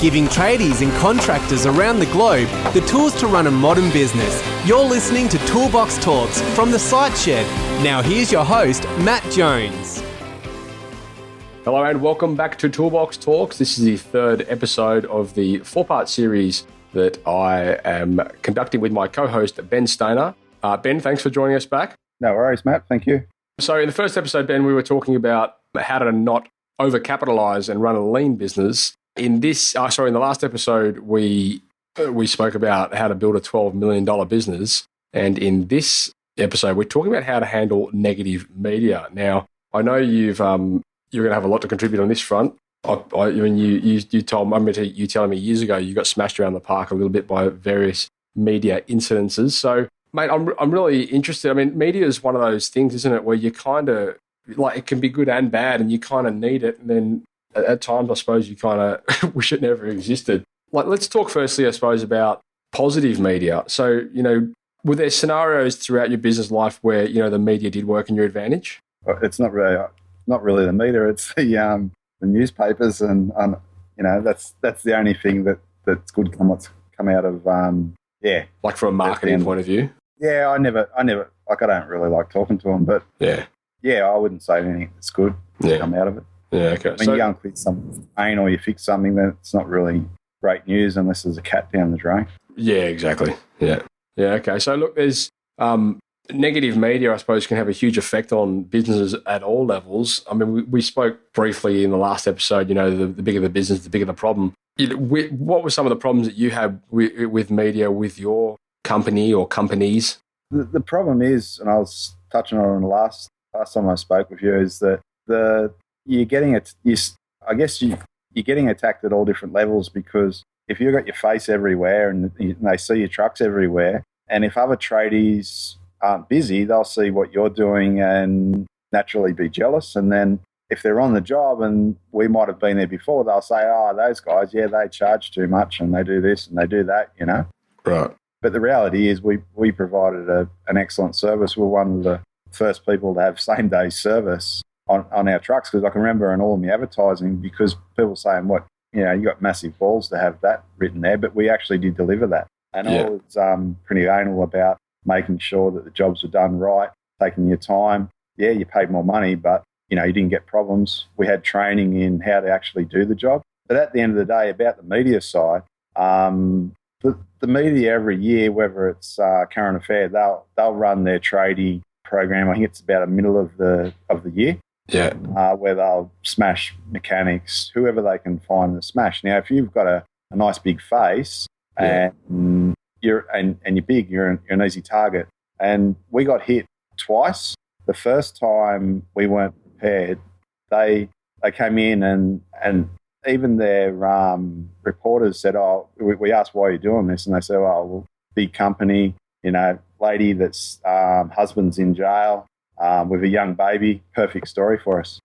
giving tradies and contractors around the globe the tools to run a modern business. You're listening to Toolbox Talks from the Site Shed. Now here's your host, Matt Jones. Hello and welcome back to Toolbox Talks. This is the third episode of the four-part series that I am conducting with my co-host, Ben Stoner. Ben, thanks for joining us back. No worries, Matt. Thank you. So in the first episode, Ben, we were talking about how to not overcapitalize and run a lean business. In the last episode, we spoke about how to build a $12 million business. And in this episode, we're talking about how to handle negative media. Now, I know you're going to have a lot to contribute on this front. You telling me years ago you got smashed around the park a little bit by various media incidences. So, mate, I'm really interested. I mean, media is one of those things, isn't it, where you kind of like it can be good and bad, and you kind of need it, and then at times, I suppose you kind of wish it never existed. Like, let's talk firstly, I suppose, about positive media. So, were there scenarios throughout your business life where the media did work in your advantage? It's not really the media. It's the newspapers, and that's the only thing that's good come out of Like from a marketing point of view. Yeah, I never like. I don't really like talking to them, but I wouldn't say anything that's good come out of it. Yeah, okay. When you go and quit some pain or you fix something, then it's not really great news unless there's a cat down the drain. Yeah, exactly. Yeah, okay. So look, there's negative media, I suppose, can have a huge effect on businesses at all levels. I mean, we spoke briefly in the last episode, the bigger the business, the bigger the problem. What were some of the problems that you had with media with your company or companies? The problem is, and I was touching on it the last time I spoke with you, is that you're getting you're getting attacked at all different levels, because if you've got your face everywhere and they see your trucks everywhere, and if other tradies aren't busy, they'll see what you're doing and naturally be jealous. And then if they're on the job and we might have been there before, they'll say, oh, those guys, they charge too much and they do this and they do that, Right. But the reality is we provided an excellent service. We're one of the first people to have same-day service on our trucks, because I can remember in all of my advertising, because people saying, you got massive balls to have that written there, but we actually did deliver that. And I was pretty anal about making sure that the jobs were done right, taking your time. Yeah, you paid more money, but, you didn't get problems. We had training in how to actually do the job. But at the end of the day, about the media side, the media every year, whether it's current affair, they'll run their tradie program. I think it's about the middle of the year. Yeah. Where they'll smash mechanics, whoever they can find to smash. Now, if you've got a nice big face and you're big, you're an easy target. And we got hit twice. The first time we weren't prepared, they came in and even their reporters said, "Oh, we asked why you're doing this," and they said, "Oh, well, big company, lady that's husband's in jail." With a young baby, perfect story for us.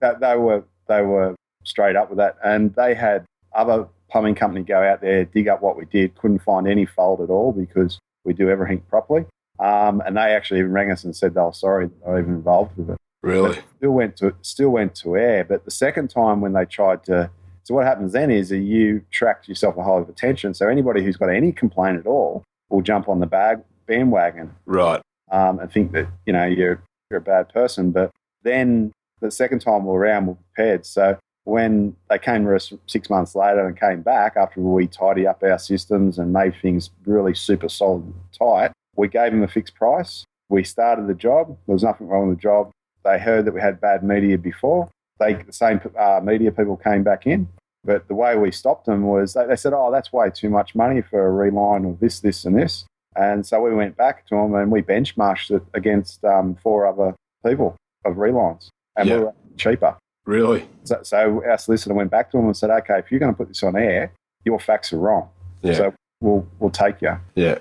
They were straight up with that, and they had other plumbing company go out there, dig up what we did, couldn't find any fault at all because we do everything properly. And they actually even rang us and said they were sorry that they were even involved with it. Really? But still went to air. But the second time when they tried to, so what happens then is that you attract yourself a whole lot of attention. So anybody who's got any complaint at all will jump on the bandwagon. Right. And think that, you're a bad person. But then the second time we're around, we're prepared. So when they came to us 6 months later and came back after we tidy up our systems and made things really super solid and tight, we gave them a fixed price. We started the job. There was nothing wrong with the job. They heard that we had bad media before. The same media people came back in. But the way we stopped them was they said, oh, that's way too much money for a reline of this, this and this. And so we went back to them and we benchmarked it against 4 other people of relines, and we were cheaper. Really? So our solicitor went back to them and said, okay, if you're going to put this on air, your facts are wrong. Yeah. So we'll take you. Yeah.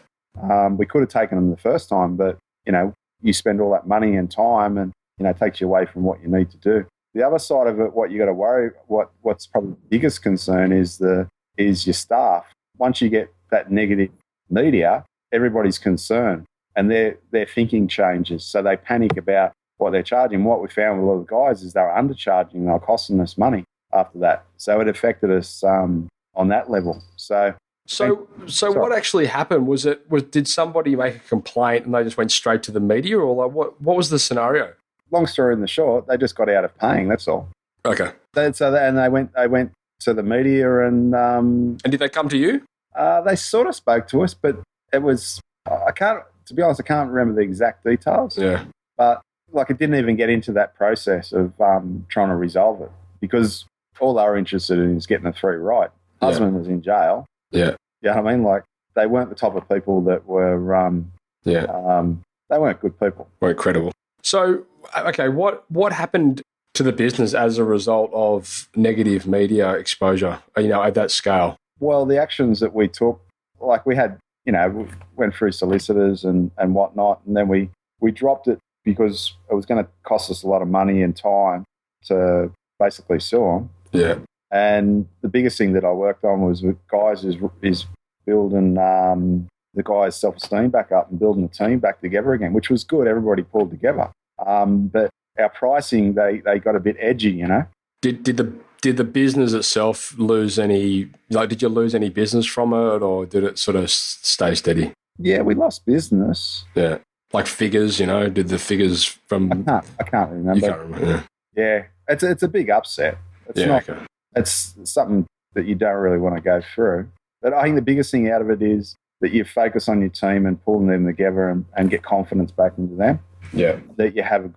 We could have taken them the first time, but, you spend all that money and time and, it takes you away from what you need to do. The other side of it, what you got to worry, what's probably the biggest concern is your staff. Once you get that negative media, everybody's concerned and their thinking changes. So they panic about what they're charging. What we found with a lot of the guys is they were undercharging. They were costing us money after that. So it affected us on that level. So what actually happened? Did somebody make a complaint and they just went straight to the media, or like what was the scenario? Long story in the short, they just got out of paying. That's all. Okay. They went to the media and did they come to you? They sort of spoke to us, but it was to be honest, I can't remember the exact details. Yeah. But like it didn't even get into that process of trying to resolve it because all they were interested in is getting the three right. Husband was in jail. Yeah. You know what I mean? Like they weren't the type of people that were they weren't good people. Weren't credible. So, okay, what happened to the business as a result of negative media exposure, at that scale? Well, the actions that we took, like we had, we went through solicitors and whatnot, and then we dropped it because it was going to cost us a lot of money and time to basically sue them. Yeah. And the biggest thing that I worked on was with guys is building the guys' self-esteem back up and building the team back together again, which was good. Everybody pulled together. But our pricing, they got a bit edgy, Did the business itself lose any, did you lose any business from it, or did it sort of stay steady? Yeah, we lost business. Yeah. Like figures, did the figures from... I can't remember. You can't remember, yeah. It's a big upset. It's something that you don't really want to go through. But I think the biggest thing out of it is that you focus on your team and pulling them together and get confidence back into them. Yeah. That you have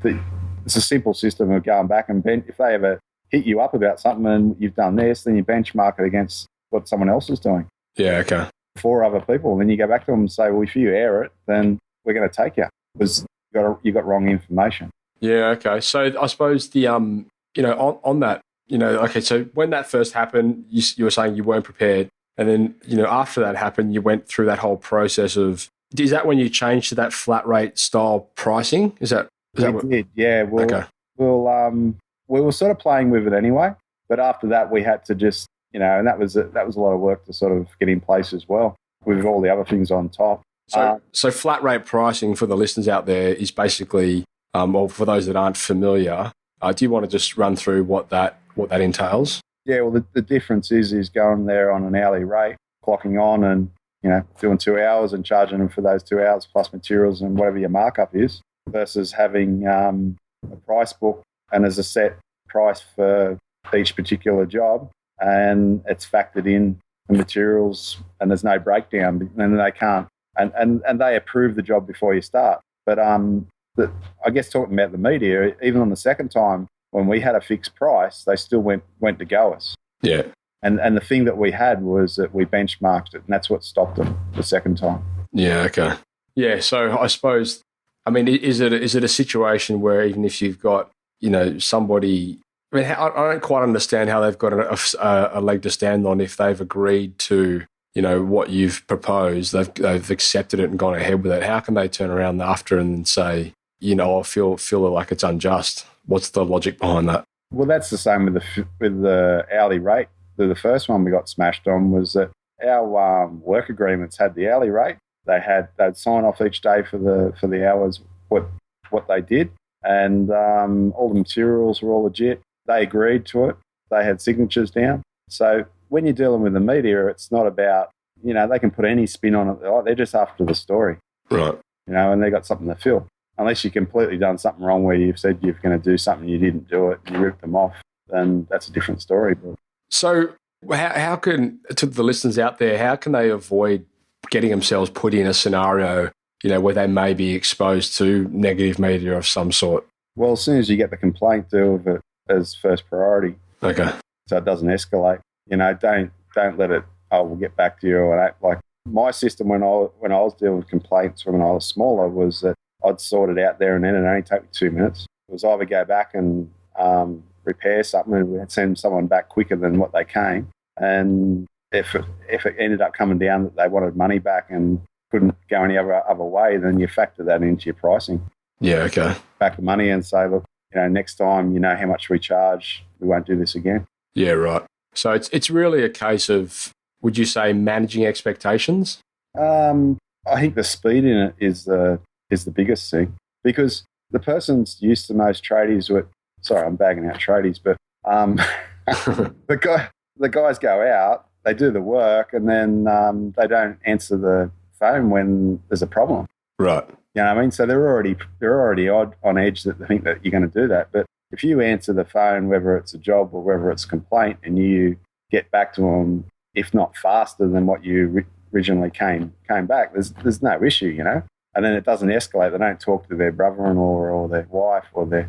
it's a simple system of going back and if they ever hit you up about something and you've done this, then you benchmark it against what someone else is doing. Yeah, okay. 4 other people. Then you go back to them and say, well, if you air it, then we're going to take you because you got wrong information. Yeah, okay. So I suppose the, on that, okay, so when that first happened, you were saying you weren't prepared. And then, after that happened, you went through that whole process of, is that when you changed to that flat rate style pricing? Is that what? Did, yeah. Okay. We were sort of playing with it anyway, but after that we had to just, and that was a lot of work to sort of get in place as well with all the other things on top. So flat rate pricing for the listeners out there is basically, or for those that aren't familiar, do you want to just run through what that entails? Yeah, well, the difference is going there on an hourly rate, clocking on and, doing 2 hours and charging them for those 2 hours plus materials and whatever your markup is versus having a price book and there's a set price for each particular job and it's factored in the materials and there's no breakdown and they can't and they approve the job before you start. But I guess talking about the media, even on the second time when we had a fixed price, they still went to go us. Yeah. And the thing that we had was that we benchmarked it and that's what stopped them the second time. Yeah, okay. Yeah, so I suppose, is it a situation where even if you've got, somebody, I don't quite understand how they've got a leg to stand on if they've agreed to, what you've proposed, they've accepted it and gone ahead with it. How can they turn around after and say, I feel like it's unjust? What's the logic behind that? Well, that's the same with the hourly rate. The first one we got smashed on was that our work agreements had the hourly rate. They'd sign off each day for the hours what they did, and all the materials were all legit. They agreed to it. They had signatures down. So when you're dealing with the media, it's not about they can put any spin on it. They're just after the story, right? And they got something to fill. Unless you completely done something wrong where you've said you're going to do something, you didn't do it, and you ripped them off, then that's a different story. So how can, to the listeners out there, how can they avoid getting themselves put in a scenario, where they may be exposed to negative media of some sort? Well, as soon as you get the complaint, deal with it as first priority. Okay. So it doesn't escalate. Don't let it, we'll get back to you. Or like my system when I was dealing with complaints when I was smaller was that I'd sort it out there and then. It only take me 2 minutes. It was either go back and repair something and we'd send someone back quicker than what they came. And if it ended up coming down that they wanted money back and couldn't go any other way, then you factor that into your pricing. Yeah, okay. Back the money and say, look, next time how much we charge. We won't do this again. Yeah, right. So it's really a case of, would you say, managing expectations? I think the speed in it is the biggest thing because the person's used to most tradies with, sorry, I'm bagging out tradies, but the the guys go out, they do the work, and then they don't answer the phone when there's a problem. Right. You know what I mean? So they're already on edge that they think that you're going to do that. But if you answer the phone, whether it's a job or whether it's a complaint, and you get back to them, if not faster than what you originally came back, there's no issue, you know. And then it doesn't escalate. They don't talk to their brother-in-law or their wife or their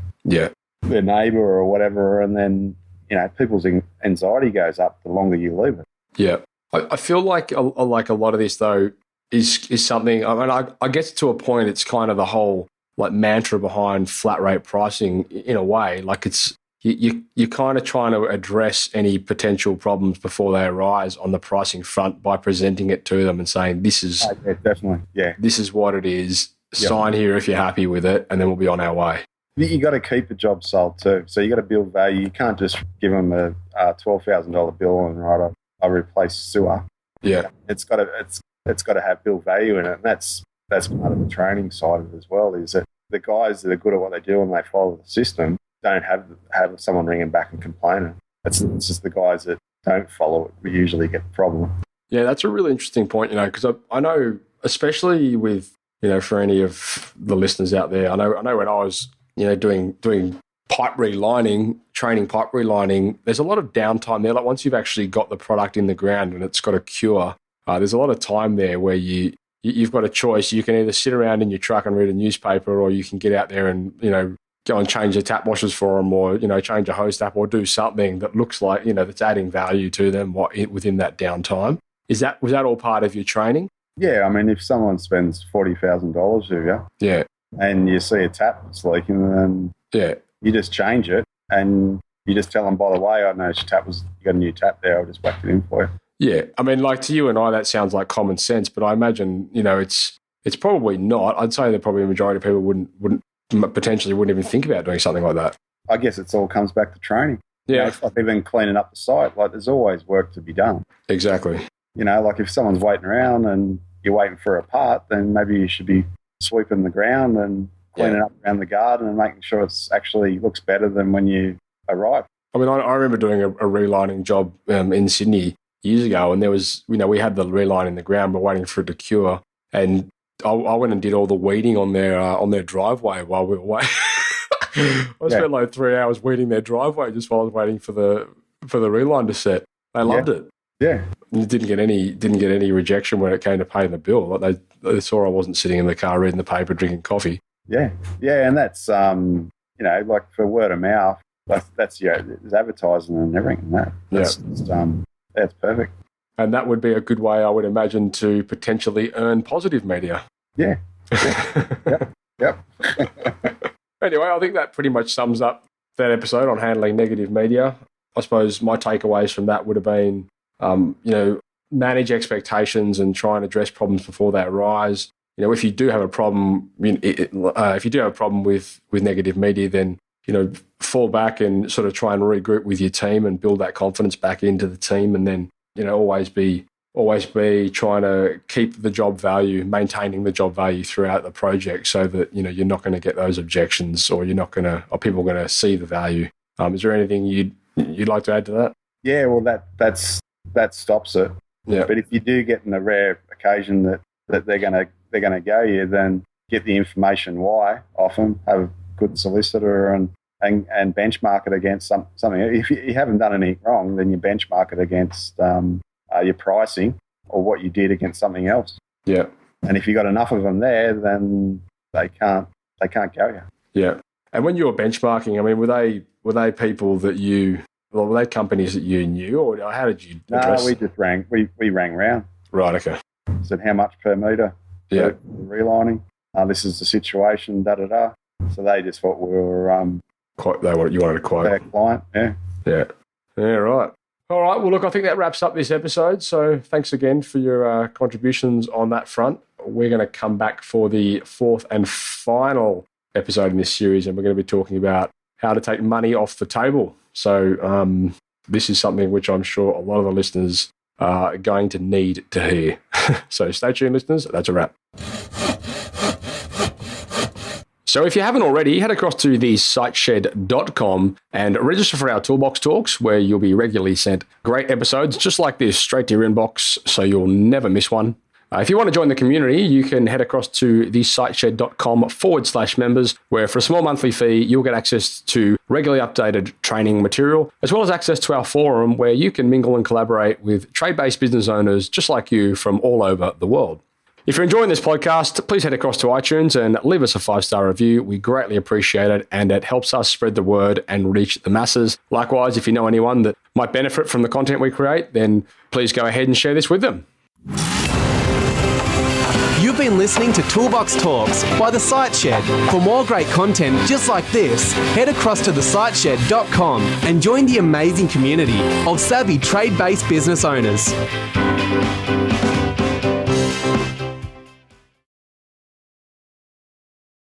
neighbour or whatever. And then, you know, people's anxiety goes up the longer you leave it. Yeah. I feel like a lot of this, though, is something, I mean, I guess to a point, it's kind of the whole like mantra behind flat rate pricing in a way. Like it's, you're kind of trying to address any potential problems before they arise on the pricing front by presenting it to them and saying, this is definitely, this is what it is. Sign here if you're happy with it, and then we'll be on our way. You got to keep the job sold too. So you got to build value. You can't just give them a $12,000 bill and right, I replace sewer. Yeah, it's got to have build value in it, and that's part of the training side of it as well. Is that the guys that are good at what they do and they follow the system don't have someone ringing back and complaining. It's just the guys that don't follow it we usually get the problem. Yeah, that's a really interesting point, you know, because I know, especially with, you know, for any of the listeners out there, I know when I was, you know, doing pipe relining, training pipe relining, there's a lot of downtime there. Like once you've actually got the product in the ground and it's got a cure, there's a lot of time there where you've got a choice. You can either sit around in your truck and read a newspaper, or you can get out there and, you know, go and change the tap washers for them, or, you know, change a hose tap, or do something that looks like, you know, that's adding value to them within that downtime. Was that all part of your training? Yeah, I mean, if someone spends $40,000 with you, yeah, and you see a tap that's leaking, then you just change it, and you just tell them, by the way, I noticed you got a new tap there, I'll just whack it in for you. Yeah, I mean, like to you and I, that sounds like common sense, but I imagine, you know, it's probably not. I'd say that probably the majority of people potentially wouldn't even think about doing something like that. I guess it all comes back to training. Yeah. You know, it's like even cleaning up the site. Like there's always work to be done. Exactly. You know, like if someone's waiting around and you're waiting for a part, then maybe you should be sweeping the ground and cleaning up around the garden and making sure it's actually looks better than when you arrive. I mean, I remember doing a relining job in Sydney years ago, and there was, you know, we had the reline in the ground, we're waiting for it to cure, and I went and did all the weeding on their driveway while we were waiting. I spent like 3 hours weeding their driveway just while I was waiting for the reline to set. They loved it. Yeah, and it didn't get any rejection when it came to paying the bill. Like they saw I wasn't sitting in the car reading the paper, drinking coffee. Yeah, and that's you know, like for word of mouth, that's there's advertising and everything. That's perfect. And that would be a good way, I would imagine, to potentially earn positive media. Yeah. Yep. Anyway, I think that pretty much sums up that episode on handling negative media. I suppose my takeaways from that would have been, you know, manage expectations and try and address problems before they arise. You know, if you do have a problem, with negative media, then, you know, fall back and sort of try and regroup with your team and build that confidence back into the team, and then, you know, always be trying to keep the job value, maintaining the job value throughout the project, so that, you know, you're not going to get those objections, or people are going to see the value. Is there anything you'd like to add to that? Yeah, well, that stops it. Yeah. But if you do get in a rare occasion that they're going to go you, then get the information why off them, have a good solicitor and benchmark it against something. If you haven't done anything wrong, then you benchmark it against your pricing or what you did against something else. Yeah. And if you got enough of them there, then they can't go you. Yeah. And when you were benchmarking, I mean, were they people that were they companies that you knew, or how did you address? No, we just rang. We rang round. Right. Okay. Said how much per metre. Yeah. Relining. This is the situation. Da da da. So they just thought we were you wanted a quote. Their client. Yeah. Yeah. Yeah. Right. All right. Well, look, I think that wraps up this episode. So thanks again for your contributions on that front. We're going to come back for the fourth and final episode in this series, and we're going to be talking about how to take money off the table. So this is something which I'm sure a lot of the listeners are going to need to hear. So stay tuned, listeners. That's a wrap. So if you haven't already, head across to thesiteshed.com and register for our Toolbox Talks, where you'll be regularly sent great episodes just like this straight to your inbox, so you'll never miss one. If you want to join the community, you can head across to thesiteshed.com/members, where for a small monthly fee, you'll get access to regularly updated training material, as well as access to our forum, where you can mingle and collaborate with trade-based business owners just like you from all over the world. If you're enjoying this podcast, please head across to iTunes and leave us a 5-star review. We greatly appreciate it, and it helps us spread the word and reach the masses. Likewise, if you know anyone that might benefit from the content we create, then please go ahead and share this with them. You've been listening to Toolbox Talks by The Site Shed. For more great content just like this, head across to thesiteshed.com and join the amazing community of savvy trade-based business owners.